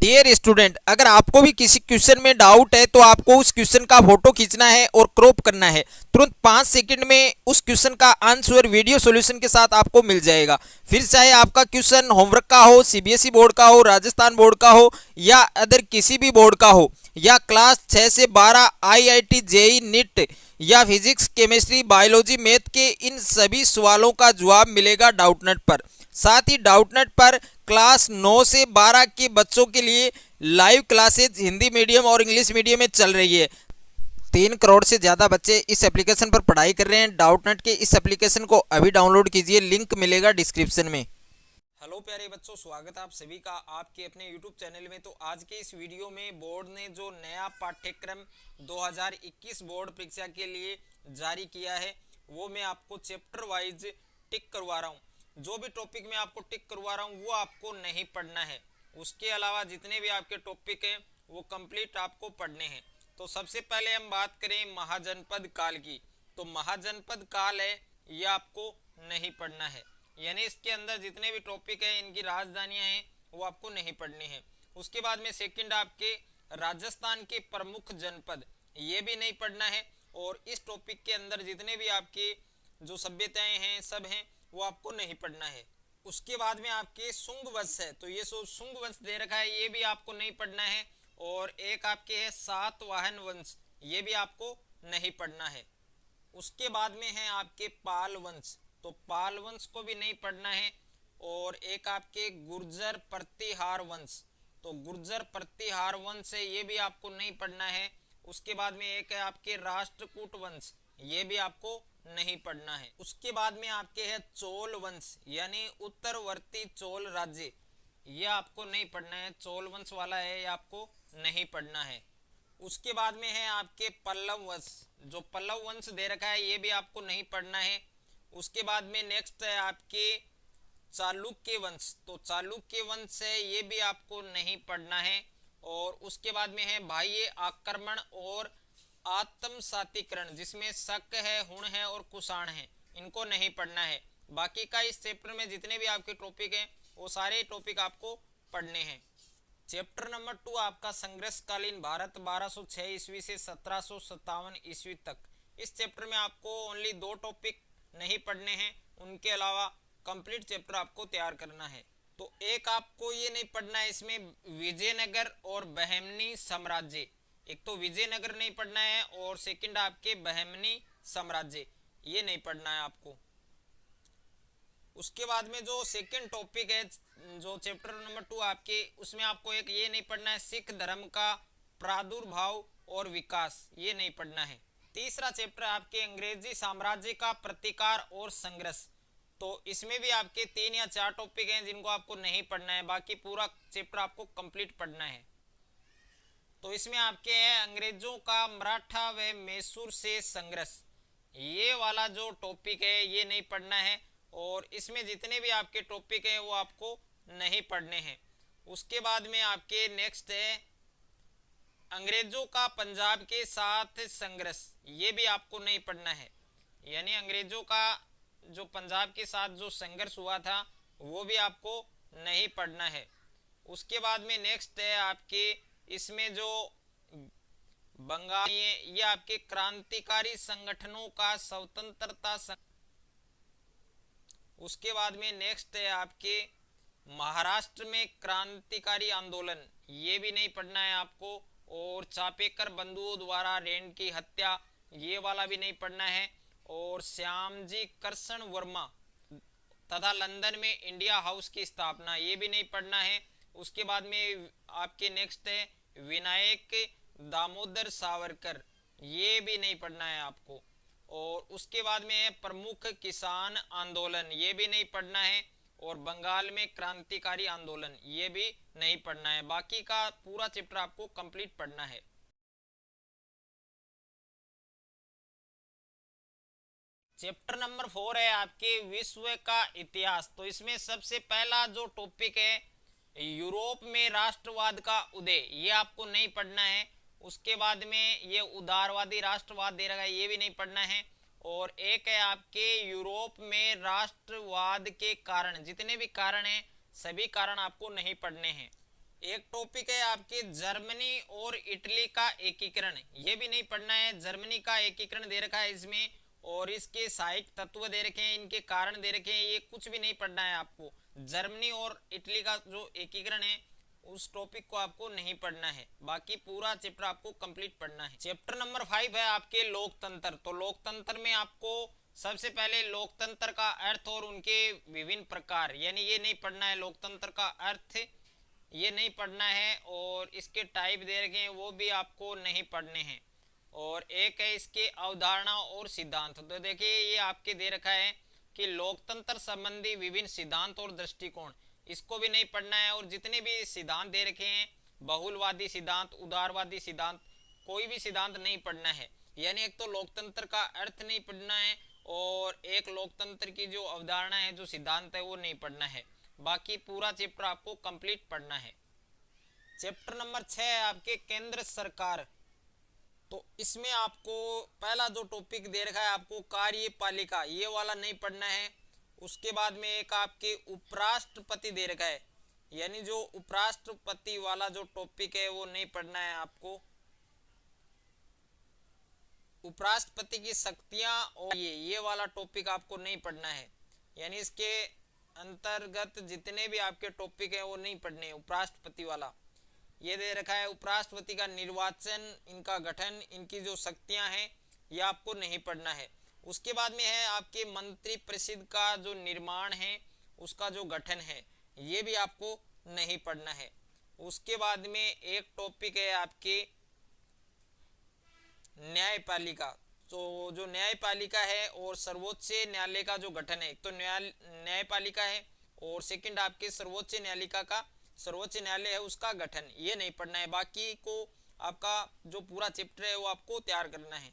Dear student, अगर आपको भी किसी क्वेश्चन में डाउट है तो आपको उस क्वेश्चन का फोटो खींचना है और क्रॉप करना है। तुरंत 5 सेकंड में उस क्वेश्चन का आंसर वीडियो सॉल्यूशन के साथ आपको मिल जाएगा। फिर चाहे आपका क्वेश्चन होमवर्क का हो, सीबीएसई बोर्ड का हो, राजस्थान बोर्ड का हो या अदर किसी भी बोर्ड का हो, या क्लास 6 से 12 आईआईटी जेई नीट या फिजिक्स केमिस्ट्री बायोलॉजी मैथ के इन सभी सवालों का जवाब मिलेगा डाउटनेट पर। साथ ही डाउटनेट पर क्लास 9 से 12 के बच्चों के लिए लाइव क्लासेज हिंदी मीडियम और इंग्लिश मीडियम में चल रही है। 3 करोड़ से ज़्यादा बच्चे इस एप्लीकेशन पर पढ़ाई कर रहे हैं। डाउटनेट के इस एप्लीकेशन को अभी डाउनलोड कीजिए, लिंक मिलेगा डिस्क्रिप्शन में। हेलो प्यारे बच्चों, स्वागत है आप सभी का आपके अपने यूट्यूब चैनल में। तो आज के इस वीडियो में बोर्ड ने जो नया पाठ्यक्रम 2021 बोर्ड परीक्षा के लिए जारी किया है वो मैं आपको चैप्टर वाइज टिक करवा रहा हूँ। जो भी टॉपिक मैं आपको टिक करवा रहा हूँ वो आपको नहीं पढ़ना है। उसके अलावा जितने भी आपके टॉपिक हैं वो कंप्लीट आपको पढ़ने हैं। तो सबसे पहले हम बात करें महाजनपद काल की। तो महाजनपद काल है ये आपको नहीं पढ़ना है, यानी इसके अंदर जितने भी टॉपिक हैं इनकी राजधानियां हैं वो आपको नहीं पढ़नी है। उसके बाद में सेकंड आपके राजस्थान के प्रमुख जनपद, ये भी नहीं पढ़ना है। और इस टॉपिक के अंदर जितने भी आपके जो सभ्यताएं हैं सब हैं वो आपको नहीं पढ़ना है। उसके बाद में आपके शुंग वंश है, तो ये शुंग वंश दे रखा है, ये भी आपको नहीं पढ़ना है। और एक आपके है सातवाहन वंश, ये भी आपको नहीं पढ़ना है। उसके बाद में है आपके पाल वंश, तो पाल वंश को भी नहीं पढ़ना है। और एक आपके गुर्जर प्रतिहार वंश, तो गुर्जर प्रतिहार वंश है, ये भी आपको नहीं पढ़ना है। उसके बाद में एक है आपके राष्ट्रकूट वंश, ये भी आपको नहीं पढ़ना है। उसके बाद में आपके है चोल वंश, यानी उत्तरवर्ती चोल राज्य, ये आपको नहीं पढ़ना है। चोल वंश वाला है ये आपको नहीं पढ़ना है। उसके बाद में है आपके पल्लव वंश, जो पल्लव वंश दे रखा है ये भी आपको नहीं पढ़ना है। उसके बाद में नेक्स्ट है आपके चालुक्य वंश, तो चालुक्य वंश है ये भी आपको नहीं पढ़ना है। और उसके बाद में है बाह्य आक्रमण और आत्मसातीकरण, जिसमें शक है, हुण है और कुषाण है, इनको नहीं पढ़ना है। बाकी का इस चैप्टर में जितने भी आपके टॉपिक हैं वो सारे टॉपिक आपको पढ़ने हैं। चैप्टर नंबर 2 आपका संघर्षकालीन भारत 1206 ईस्वी से 1757 ईस्वी तक। इस चैप्टर में आपको ओनली 2 टॉपिक नहीं पढ़ने हैं, उनके अलावा कंप्लीट चैप्टर आपको तैयार करना है। तो एक आपको ये नहीं पढ़ना है इसमें विजयनगर और बहमनी साम्राज्य। एक तो विजयनगर नहीं पढ़ना है और सेकंड आपके बहमनी साम्राज्य, ये नहीं पढ़ना है आपको। उसके बाद में जो सेकंड टॉपिक है जो चैप्टर नंबर 2 आपके, उसमें आपको एक ये नहीं पढ़ना है सिख धर्म का प्रादुर्भाव और विकास, ये नहीं पढ़ना है। तीसरा चैप्टर आपके अंग्रेजी साम्राज्य का प्रतिकार और संघर्ष, तो इसमें भी आपके 3 या 4 टॉपिक हैं जिनको आपको नहीं पढ़ना है, बाकी पूरा चैप्टर आपको कंप्लीट पढ़ना है। तो इसमें आपके है अंग्रेजों का मराठा व मैसूर से संघर्ष, ये वाला जो टॉपिक है ये नहीं पढ़ना है। और इसमें जितने भी आपके टॉपिक हैं वो आपको नहीं पढ़ने हैं। उसके बाद में आपके नेक्स्ट है अंग्रेजों का पंजाब के साथ संघर्ष, ये भी आपको नहीं पढ़ना है, यानी अंग्रेजों का जो पंजाब के साथ जो संघर्ष हुआ था वो भी आपको नहीं पढ़ना है। उसके बाद में नेक्स्ट है आपके इसमें जो बंगाल, ये आपके क्रांतिकारी संगठनों का स्वतंत्रता। उसके बाद में नेक्स्ट है आपके महाराष्ट्र में क्रांतिकारी आंदोलन, ये भी नहीं पढ़ना है आपको। और चापेकर बंधुओं द्वारा रैंड की हत्या, ये वाला भी नहीं पढ़ना है। और श्यामजी कृष्ण वर्मा तथा लंदन में इंडिया हाउस की स्थापना, ये भी नहीं पढ़ना है। उसके बाद में आपके नेक्स्ट है विनायक दामोदर सावरकर, ये भी नहीं पढ़ना है आपको। और उसके बाद में है प्रमुख किसान आंदोलन, ये भी नहीं पढ़ना है। और बंगाल में क्रांतिकारी आंदोलन, ये भी नहीं पढ़ना है। बाकी का पूरा चैप्टर आपको कंप्लीट पढ़ना है। चैप्टर नंबर 4 है आपके विश्व का इतिहास, तो इसमें सबसे पहला जो टॉपिक है यूरोप में राष्ट्रवाद का उदय, ये आपको नहीं पढ़ना है। उसके बाद में ये उदारवादी राष्ट्रवाद दे रखा है, ये भी नहीं पढ़ना है। और एक है आपके यूरोप में राष्ट्रवाद के कारण, जितने भी कारण हैं सभी कारण आपको नहीं पढ़ने हैं। एक टॉपिक है आपके जर्मनी और इटली का एकीकरण, ये भी नहीं पढ़ना है। जर्मनी का एकीकरण दे रखा है इसमें, और इसके सहायक तत्व दे रखे हैं, इनके कारण दे रखे हैं, ये कुछ भी नहीं पढ़ना है आपको। जर्मनी और इटली का जो एकीकरण है उस टॉपिक को आपको नहीं पढ़ना है, बाकी पूरा चैप्टर आपको कंप्लीट पढ़ना है। चैप्टर नंबर 5 है आपके लोकतंत्र। तो लोकतंत्र में आपको सबसे पहले लोकतंत्र का अर्थ और उनके विभिन्न प्रकार, यानी ये नहीं पढ़ना है। लोकतंत्र का अर्थ ये नहीं पढ़ना है, और इसके टाइप दे रखे हैं वो भी आपको नहीं पढ़ने हैं। और एक है इसके अवधारणा और सिद्धांत। तो देखिए ये आपके दे रखा है कि लोकतंत्र संबंधी विभिन्न सिद्धांत और दृष्टिकोण, इसको भी नहीं पढ़ना है। और जितने भी सिद्धांत दे रखे हैं, बहुलवादी सिद्धांत, उदारवादी सिद्धांत, कोई भी सिद्धांत नहीं पढ़ना है। यानी एक तो लोकतंत्र का अर्थ नहीं पढ़ना है, और एक लोकतंत्र की जो अवधारणा है, जो सिद्धांत है, वो नहीं पढ़ना है। बाकी पूरा चैप्टर आपको कंप्लीट पढ़ना है। चैप्टर नंबर 6 है आपके केंद्र सरकार। तो इसमें आपको पहला जो टॉपिक दे रखा है आपको कार्यपालिका, ये वाला नहीं पढ़ना है। उसके बाद में एक आपके उपराष्ट्रपति दे रखा है, यानी जो उपराष्ट्रपति वाला जो टॉपिक है वो नहीं पढ़ना है आपको। उपराष्ट्रपति की शक्तियां और ये वाला टॉपिक आपको नहीं पढ़ना है। यानी इसके अंतर्गत जितने भी आपके टॉपिक है वो नहीं पढ़ने हैं। उपराष्ट्रपति वाला ये दे रखा है, उपराष्ट्रपति का निर्वाचन, इनका गठन, इनकी जो शक्तियां हैं, ये आपको नहीं पढ़ना है। उसके बाद में है आपके मंत्री परिषद का जो निर्माण है, उसका जो गठन है, ये भी आपको नहीं पढ़ना है। उसके बाद में एक टॉपिक है आपके न्यायपालिका। तो जो न्यायपालिका है और सर्वोच्च न्यायालय का जो गठन है, तो न्यायपालिका है, और सेकंड आपके सर्वोच्च न्यायालय है उसका गठन, ये नहीं पढ़ना है। बाकी को आपका जो पूरा चैप्टर है वो आपको तैयार करना है।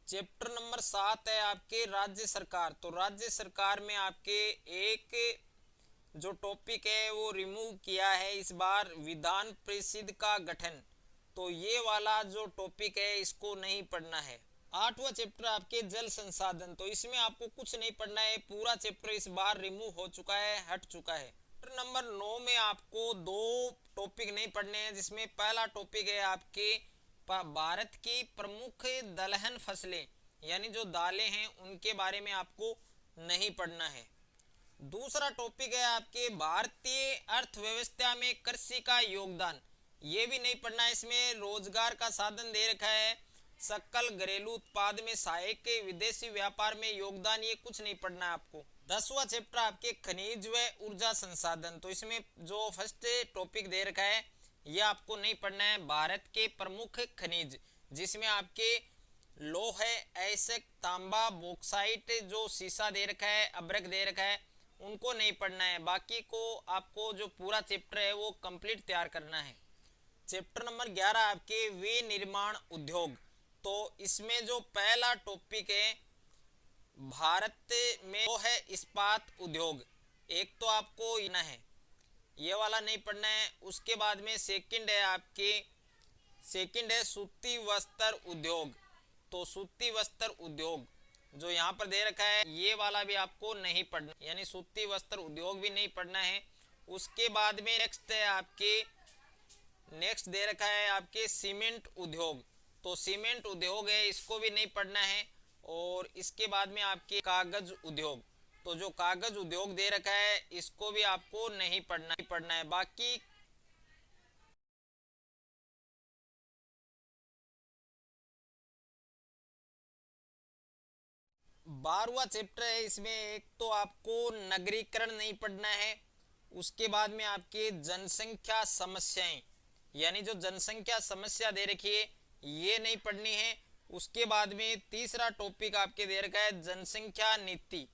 चैप्टर नंबर 7 है आपके राज्य सरकार। तो राज्य सरकार में आपके एक जो टॉपिक है वो रिमूव किया है इस बार, विधान परिषद का गठन। तो ये वाला जो टॉपिक है इसको नहीं पढ़ना है। 8वां चैप्टर आपके जल संसाधन। तो इसमें आपको कुछ नहीं पढ़ना है, पूरा चैप्टर इस बार रिमूव हो चुका है, हट चुका है। चैप्टर नंबर 9 में आपको 2 टॉपिक नहीं पढ़ने हैं, जिसमें पहला टॉपिक है आपके भारत की प्रमुख दलहन फसलें, यानी जो दालें हैं उनके बारे में आपको नहीं पढ़ना है। दूसरा टॉपिक है आपके भारतीय अर्थव्यवस्था में कृषि का योगदान, ये भी नहीं पढ़ना है। इसमें रोजगार का साधन दे रखा है, सकल घरेलू उत्पाद में सहायक, विदेशी व्यापार में योगदान, ये कुछ नहीं पढ़ना है आपको। 10वां चैप्टर आपके खनिज व ऊर्जा संसाधन। तो इसमें जो फर्स्ट टॉपिक दे रखा है ये आपको नहीं पढ़ना है, भारत के प्रमुख खनिज, जिसमें आपके लौह है, ऐसक, तांबा, बॉक्साइट, जो सीसा दे रखा है, अभ्रक दे रखा है, उनको नहीं पढ़ना है। बाकी को आपको जो पूरा चैप्टर है वो कंप्लीट तैयार करना है। चैप्टर नंबर 11 आपके विनिर्माण उद्योग। तो इसमें जो पहला टॉपिक है भारत में वो है इस्पात उद्योग, एक तो आपको ना है, ये वाला नहीं पढ़ना है। उसके बाद में सेकंड है सूती वस्त्र उद्योग। तो सूती वस्त्र उद्योग जो यहाँ पर दे रखा है ये वाला भी आपको नहीं पढ़ना, यानी सूती वस्त्र उद्योग भी नहीं पढ़ना है। उसके बाद में नेक्स्ट दे रखा है आपके सीमेंट उद्योग। तो सीमेंट उद्योग है, इसको भी नहीं पढ़ना है। और इसके बाद में आपके कागज उद्योग। तो जो कागज उद्योग दे रखा है इसको भी आपको नहीं पढ़ना है। बाकी 12वां चैप्टर है, इसमें एक तो आपको नगरीकरण नहीं पढ़ना है। उसके बाद में आपके जनसंख्या समस्याएं, यानी जो जनसंख्या समस्या दे रखी है ये नहीं पढ़नी है। उसके बाद में तीसरा टॉपिक आपके दे रखा है जनसंख्या नीति,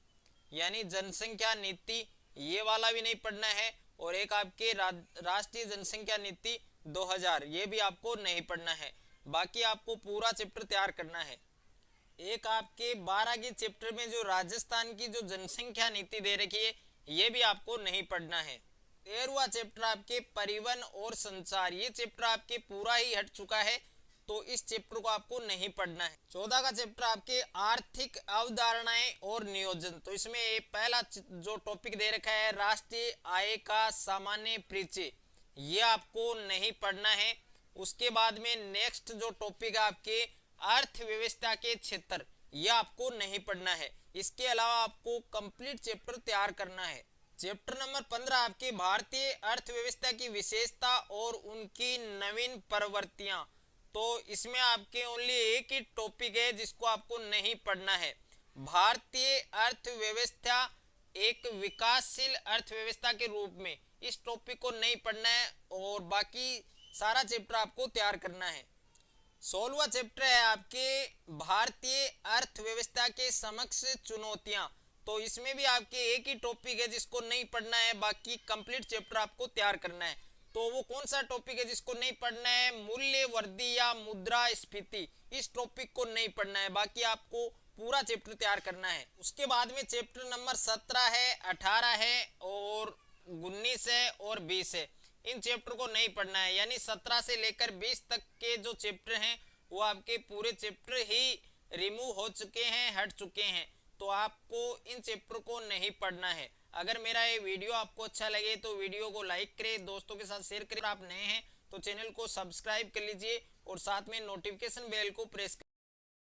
यानी जनसंख्या नीति, ये वाला भी नहीं पढ़ना है। और एक आपके राष्ट्रीय जनसंख्या नीति 2000, ये भी आपको नहीं पढ़ना है। बाकी आपको पूरा चैप्टर तैयार करना है। एक आपके 12 के चैप्टर में जो राजस्थान की जो जनसंख्या नीति दे रखी है ये भी आपको नहीं पढ़ना है। 13वां चैप्टर आपके परिवहन और संचार, ये चैप्टर आपके पूरा ही हट चुका है, तो इस चैप्टर को आपको नहीं पढ़ना है। 14 का चैप्टर आपके आर्थिक अवधारणाएं और नियोजन। तो इसमें पहला जो टॉपिक दे रखा है राष्ट्रीय आय का सामान्य परिचय, ये आपको नहीं पढ़ना है। उसके बाद में नेक्स्ट जो टॉपिक है आपके अर्थव्यवस्था के क्षेत्र, ये आपको नहीं पढ़ना है। इसके अलावा आपको कंप्लीट चैप्टर तैयार करना है। चैप्टर नंबर 15 आपके भारतीय अर्थव्यवस्था की विशेषता और उनकी नवीन प्रवृत्तियां। तो इसमें आपके ओनली एक ही टॉपिक है जिसको आपको नहीं पढ़ना है। भारतीय अर्थव्यवस्था एक विकासशील अर्थव्यवस्था के रूप में, इस टॉपिक को नहीं पढ़ना है और बाकी सारा चैप्टर आपको तैयार करना है। 16वां चैप्टर है आपके भारतीय अर्थव्यवस्था के समक्ष चुनौतियां। तो इसमें भी आपके एक ही टॉपिक है जिसको नहीं पढ़ना है, बाकी कंप्लीट चैप्टर आपको तैयार करना है। तो वो कौन सा टॉपिक है जिसको नहीं पढ़ना है? मूल्य वृद्धि या मुद्रास्फीति, इस टॉपिक को नहीं पढ़ना है, बाकी आपको पूरा चैप्टर तैयार करना है। उसके बाद में चैप्टर नंबर 17 है, 18 है और 19 है और 20 है। इन चैप्टर को नहीं पढ़ना है, यानी 17 से लेकर 20 तक के जो चैप्टर हैं वो आपके पूरे चैप्टर ही रिमूव हो चुके हैं, हट चुके हैं। तो आपको इन चैप्टर को नहीं पढ़ना है। अगर मेरा ये वीडियो आपको अच्छा लगे तो वीडियो को लाइक करें, दोस्तों के साथ शेयर करें। आप नए हैं तो चैनल को सब्सक्राइब कर लीजिए और साथ में नोटिफिकेशन बेल को प्रेस